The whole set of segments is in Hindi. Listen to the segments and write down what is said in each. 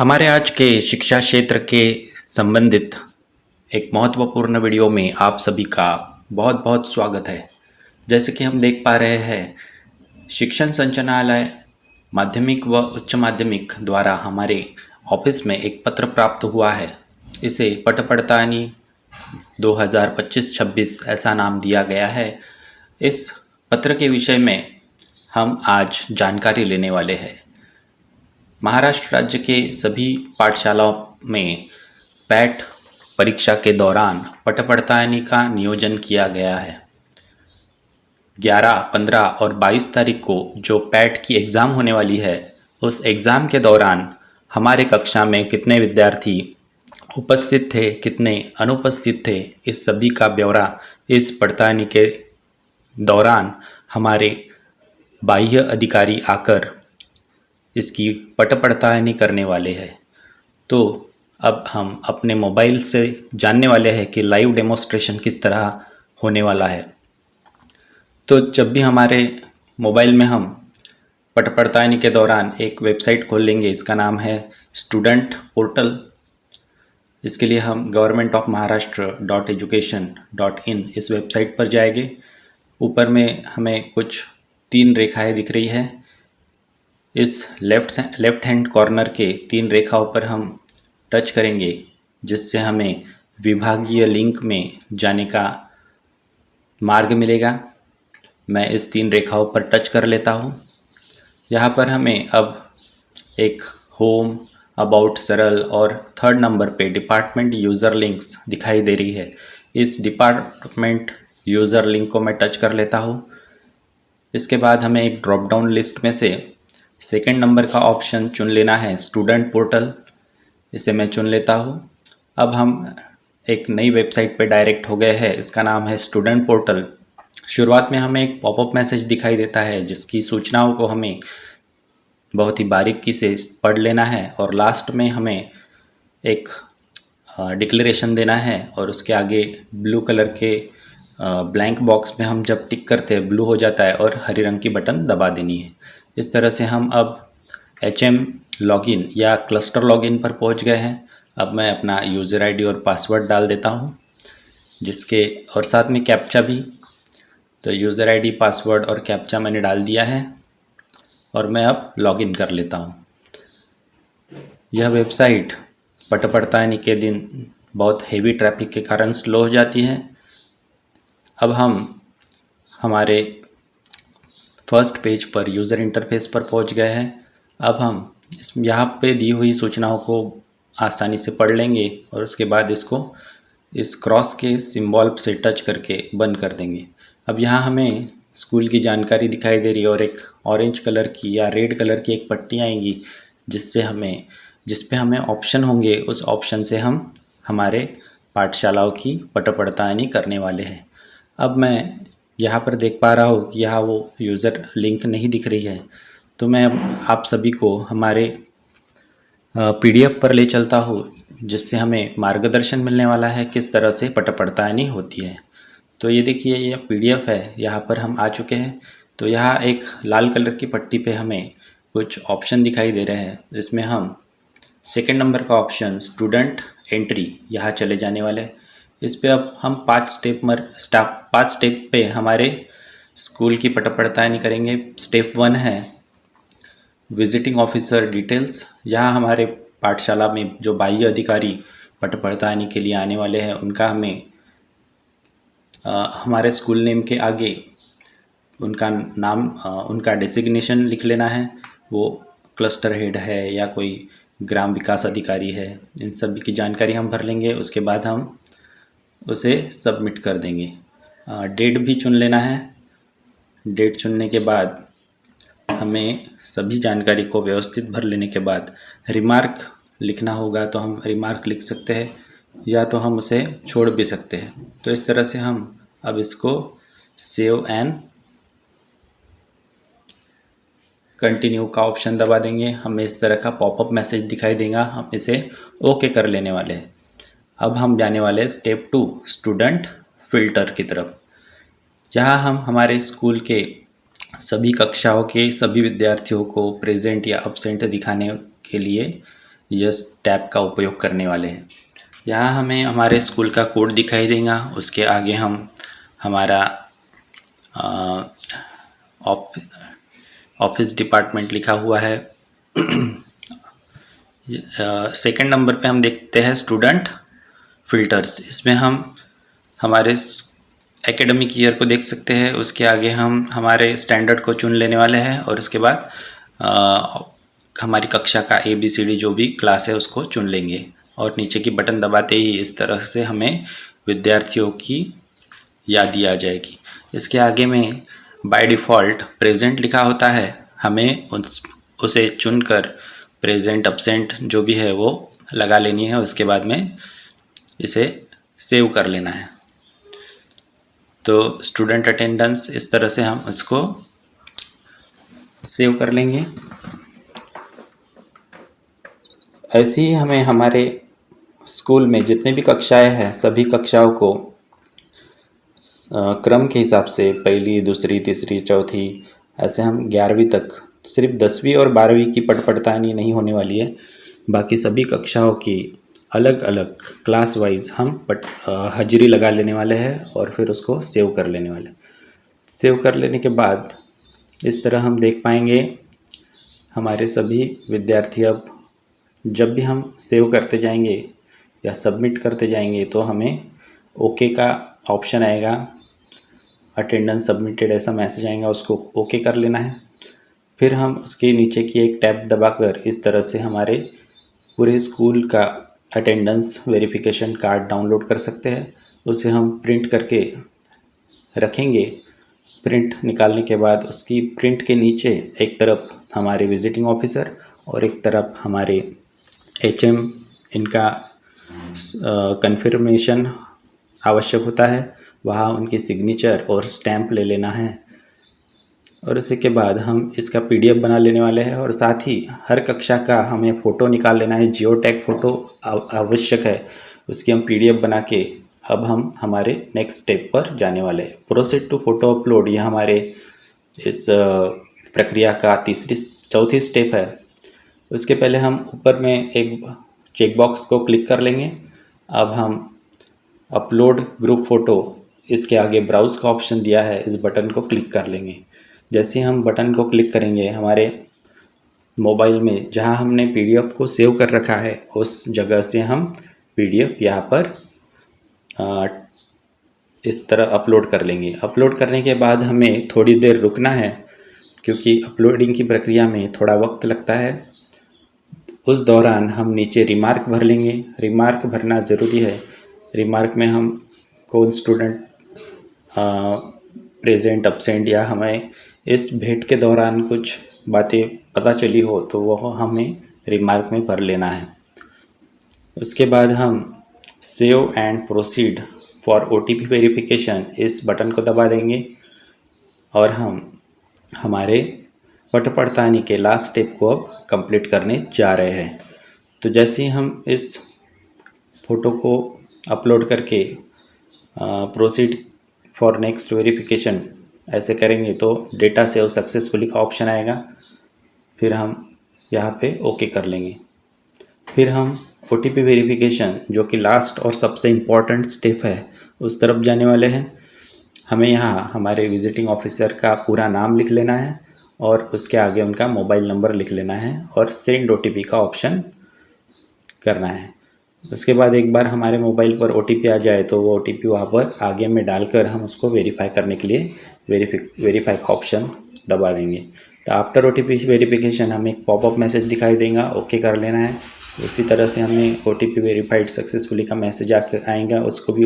हमारे आज के शिक्षा क्षेत्र के संबंधित एक महत्वपूर्ण वीडियो में आप सभी का बहुत बहुत स्वागत है। जैसे कि हम देख पा रहे हैं, शिक्षण संचालनालय माध्यमिक व उच्च माध्यमिक द्वारा हमारे ऑफिस में एक पत्र प्राप्त हुआ है। इसे पट पड़तानी 2025-26 ऐसा नाम दिया गया है। इस पत्र के विषय में हम आज जानकारी लेने वाले हैं। महाराष्ट्र राज्य के सभी पाठशालाओं में पैट परीक्षा के दौरान पट पड़तानी का नियोजन किया गया है। 11, 15 और 22 तारीख को जो पैट की एग्ज़ाम होने वाली है, उस एग्ज़ाम के दौरान हमारे कक्षा में कितने विद्यार्थी उपस्थित थे, कितने अनुपस्थित थे, इस सभी का ब्यौरा इस पड़तानी के दौरान हमारे बाह्य अधिकारी आकर इसकी पट पड़तानी करने वाले हैं। तो अब हम अपने मोबाइल से जानने वाले हैं कि लाइव डेमोस्ट्रेशन किस तरह होने वाला है। तो जब भी हमारे मोबाइल में हम पट पड़तानी के दौरान एक वेबसाइट खोल लेंगे, इसका नाम है स्टूडेंट पोर्टल। इसके लिए हम governmentof.maharashtra.education.in इस वेबसाइट पर जाएंगे। ऊपर में हमें कुछ 3 रेखाएं दिख रही है। इस लेफ्ट हैंड कॉर्नर के 3 रेखाओं पर हम टच करेंगे, जिससे हमें विभागीय लिंक में जाने का मार्ग मिलेगा। मैं इस 3 रेखाओं पर टच कर लेता हूँ। यहाँ पर हमें अब एक होम, अबाउट सरल और 3rd नंबर पे डिपार्टमेंट यूज़र लिंक्स दिखाई दे रही है। इस डिपार्टमेंट यूज़र लिंक को मैं टच कर लेता हूँ। इसके बाद हमें एक ड्रॉप डाउन लिस्ट में से 2nd नंबर का ऑप्शन चुन लेना है, स्टूडेंट पोर्टल। इसे मैं चुन लेता हूँ। अब हम एक नई वेबसाइट पे डायरेक्ट हो गए हैं। इसका नाम है स्टूडेंट पोर्टल। शुरुआत में हमें एक पॉपअप मैसेज दिखाई देता है, जिसकी सूचनाओं को हमें बहुत ही बारीकी से पढ़ लेना है और लास्ट में हमें एक डिक्लेरेशन देना है और उसके आगे ब्लू कलर के ब्लैंक बॉक्स में हम जब टिक करते हैं, ब्लू हो जाता है और हरी रंग की बटन दबा देनी है। इस तरह से हम अब HM लॉगिन या क्लस्टर लॉगिन पर पहुंच गए हैं। अब मैं अपना यूज़र ID और पासवर्ड डाल देता हूं, जिसके और साथ में कैप्चा भी। तो यूज़र ID, पासवर्ड और कैप्चा मैंने डाल दिया है और मैं अब लॉगिन कर लेता हूं। यह वेबसाइट पट पड़तानी के दिन बहुत हेवी ट्रैफिक के कारण स्लो हो जाती है। अब हम हमारे फर्स्ट पेज पर यूज़र इंटरफेस पर पहुंच गए हैं। अब हम यहाँ पे दी हुई सूचनाओं को आसानी से पढ़ लेंगे और उसके बाद इसको इस क्रॉस के सिंबल से टच करके बंद कर देंगे। अब यहाँ हमें स्कूल की जानकारी दिखाई दे रही है और एक ऑरेंज कलर की या रेड कलर की एक पट्टी आएंगी, जिस पे हमें ऑप्शन होंगे। उस ऑप्शन से हम हमारे पाठशालाओं की पट पड़तानी करने वाले हैं। अब मैं यहाँ पर देख पा रहा हूँ कि यहाँ वो यूज़र लिंक नहीं दिख रही है। तो मैं आप सभी को हमारे PDF पर ले चलता हूँ, जिससे हमें मार्गदर्शन मिलने वाला है किस तरह से पट पड़तानी होती है। तो ये देखिए, ये PDF है, यहाँ पर हम आ चुके हैं। तो यहाँ एक लाल कलर की पट्टी पे हमें कुछ ऑप्शन दिखाई दे रहे हैं, जिसमें हम 2nd नंबर का ऑप्शन स्टूडेंट एंट्री यहाँ चले जाने वाले हैं। इस पे अब हम 5 स्टेप पे हमारे स्कूल की पट पड़तानी करेंगे। स्टेप 1 है विजिटिंग ऑफिसर डिटेल्स। यहाँ हमारे पाठशाला में जो बाह्य अधिकारी पट पड़तानी के लिए आने वाले हैं, उनका हमें हमारे स्कूल नेम के आगे उनका नाम, उनका डेसिग्नेशन लिख लेना है। वो क्लस्टर हेड है या कोई ग्राम विकास अधिकारी है, इन सभी की जानकारी हम भर लेंगे। उसके बाद हम उसे सबमिट कर देंगे। डेट भी चुन लेना है। डेट चुनने के बाद हमें सभी जानकारी को व्यवस्थित भर लेने के बाद रिमार्क लिखना होगा, तो हम रिमार्क लिख सकते हैं या तो हम उसे छोड़ भी सकते हैं। तो इस तरह से हम अब इसको सेव एंड कंटिन्यू का ऑप्शन दबा देंगे। हमें इस तरह का पॉपअप मैसेज दिखाई देगा, हम इसे ओके कर लेने वाले हैं। अब हम जाने वाले हैं स्टेप 2 स्टूडेंट फिल्टर की तरफ। यहाँ हम हमारे स्कूल के सभी कक्षाओं के सभी विद्यार्थियों को प्रेजेंट या अब्सेंट दिखाने के लिए यस टैब का उपयोग करने वाले हैं। यहाँ हमें हमारे स्कूल का कोड दिखाई देगा, उसके आगे हम हमारा ऑफिस डिपार्टमेंट लिखा हुआ है। सेकंड नंबर पे हम देखते हैं स्टूडेंट फिल्टर्स। इसमें हम हमारे एकेडमिक ईयर को देख सकते हैं। उसके आगे हम हमारे स्टैंडर्ड को चुन लेने वाले हैं और उसके बाद हमारी कक्षा का ABCD जो भी क्लास है उसको चुन लेंगे और नीचे की बटन दबाते ही इस तरह से हमें विद्यार्थियों की यादी आ जाएगी। इसके आगे में बाय डिफ़ॉल्ट प्रेजेंट लिखा होता है, हमें उसे चुनकर प्रेजेंट अब्सेंट जो भी है वो लगा लेनी है। उसके बाद में इसे सेव कर लेना है। तो स्टूडेंट अटेंडेंस इस तरह से हम इसको सेव कर लेंगे। ऐसे ही हमें हमारे स्कूल में जितने भी कक्षाएं हैं सभी कक्षाओं को क्रम के हिसाब से पहली, दूसरी, तीसरी, चौथी, ऐसे हम 11वीं तक, सिर्फ 10वीं और 12वीं की पटपड़तानी नहीं होने वाली है। बाकी सभी कक्षाओं की अलग अलग क्लास वाइज हम हाजिरी लगा लेने वाले हैं और फिर उसको सेव कर लेने वाले। सेव कर लेने के बाद इस तरह हम देख पाएंगे हमारे सभी विद्यार्थी। अब जब भी हम सेव करते जाएंगे या सबमिट करते जाएंगे तो हमें ओके का ऑप्शन आएगा, अटेंडेंस सबमिटेड ऐसा मैसेज आएगा, उसको ओके कर लेना है। फिर हम उसके नीचे की एक टैब दबाकर इस तरह से हमारे पूरे स्कूल का अटेंडेंस वेरिफिकेशन कार्ड डाउनलोड कर सकते हैं। उसे हम प्रिंट करके रखेंगे। प्रिंट निकालने के बाद उसकी प्रिंट के नीचे एक तरफ हमारे विजिटिंग ऑफिसर और एक तरफ हमारे HM इनका कन्फर्मेशन आवश्यक होता है। वहाँ उनकी सिग्नेचर और स्टैंप ले लेना है और उसी के बाद हम इसका PDF बना लेने वाले हैं। और साथ ही हर कक्षा का हमें फ़ोटो निकाल लेना है, जियो टैग फ़ोटो आवश्यक है। उसकी हम PDF बना के अब हम हमारे नेक्स्ट स्टेप पर जाने वाले हैं। प्रोसीड टू फ़ोटो अपलोड, यह हमारे इस प्रक्रिया का चौथी स्टेप है। उसके पहले हम ऊपर में एक चेकबॉक्स को क्लिक कर लेंगे। अब हम अपलोड ग्रुप फ़ोटो, इसके आगे ब्राउज़ का ऑप्शन दिया है, इस बटन को क्लिक कर लेंगे। जैसे हम बटन को क्लिक करेंगे हमारे मोबाइल में जहां हमने PDF को सेव कर रखा है उस जगह से हम PDF यहाँ पर इस तरह अपलोड कर लेंगे। अपलोड करने के बाद हमें थोड़ी देर रुकना है क्योंकि अपलोडिंग की प्रक्रिया में थोड़ा वक्त लगता है। उस दौरान हम नीचे रिमार्क भर लेंगे। रिमार्क भरना ज़रूरी है। रिमार्क में हम कौन स्टूडेंट प्रेजेंट, अब्सेंट या हमें इस भेंट के दौरान कुछ बातें पता चली हो तो वह हमें रिमार्क में भर लेना है। उसके बाद हम save and proceed for OTP verification इस बटन को दबा देंगे और हम हमारे पटपड़तानी के लास्ट स्टेप को अब कंप्लीट करने जा रहे हैं। तो जैसे ही हम इस फ़ोटो को अपलोड करके प्रोसीड फॉर नेक्स्ट वेरिफिकेशन ऐसे करेंगे तो डेटा सेव सक्सेसफुली का ऑप्शन आएगा। फिर हम यहाँ पे ओके कर लेंगे। फिर हम OTP वेरिफिकेशन जो कि लास्ट और सबसे इम्पॉर्टेंट स्टेप है उस तरफ जाने वाले हैं। हमें यहाँ हमारे विजिटिंग ऑफिसर का पूरा नाम लिख लेना है और उसके आगे उनका मोबाइल नंबर लिख लेना है और सेंड OTP का ऑप्शन करना है। उसके बाद एक बार हमारे मोबाइल पर OTP आ जाए तो वो OTP वहाँ पर आगे में डालकर हम उसको वेरीफाई करने के लिए वेरीफाई का ऑप्शन दबा देंगे। तो आफ्टर OTP वेरिफिकेशन हमें एक पॉपअप मैसेज दिखाई देगा, ओके कर लेना है। उसी तरह से हमें OTP वेरीफाइड सक्सेसफुली का मैसेज आएगा, उसको भी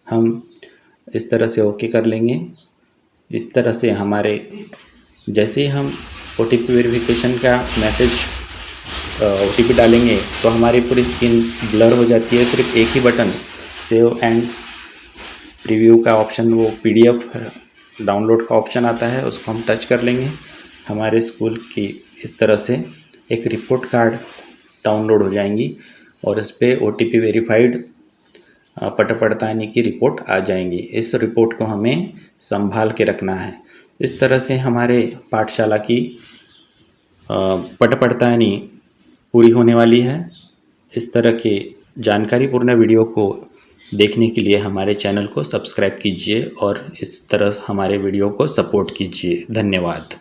हम इस तरह से ओके कर लेंगे। इस तरह से हमारे जैसे ही हम OTP वेरिफिकेशन का मैसेज OTP डालेंगे तो हमारी पूरी स्क्रीन ब्लर हो जाती है। सिर्फ एक ही बटन सेव एंड प्रीव्यू का ऑप्शन, वो PDF डाउनलोड का ऑप्शन आता है, उसको हम टच कर लेंगे। हमारे स्कूल की इस तरह से एक रिपोर्ट कार्ड डाउनलोड हो जाएंगी और इस पर OTP वेरीफाइड पटपड़तानी की रिपोर्ट आ जाएंगी। इस रिपोर्ट को हमें संभाल के रखना है। इस तरह से हमारे पाठशाला की पटपड़तानी पूरी होने वाली है। इस तरह के जानकारीपूर्ण वीडियो को देखने के लिए हमारे चैनल को सब्सक्राइब कीजिए और इस तरह हमारे वीडियो को सपोर्ट कीजिए। धन्यवाद।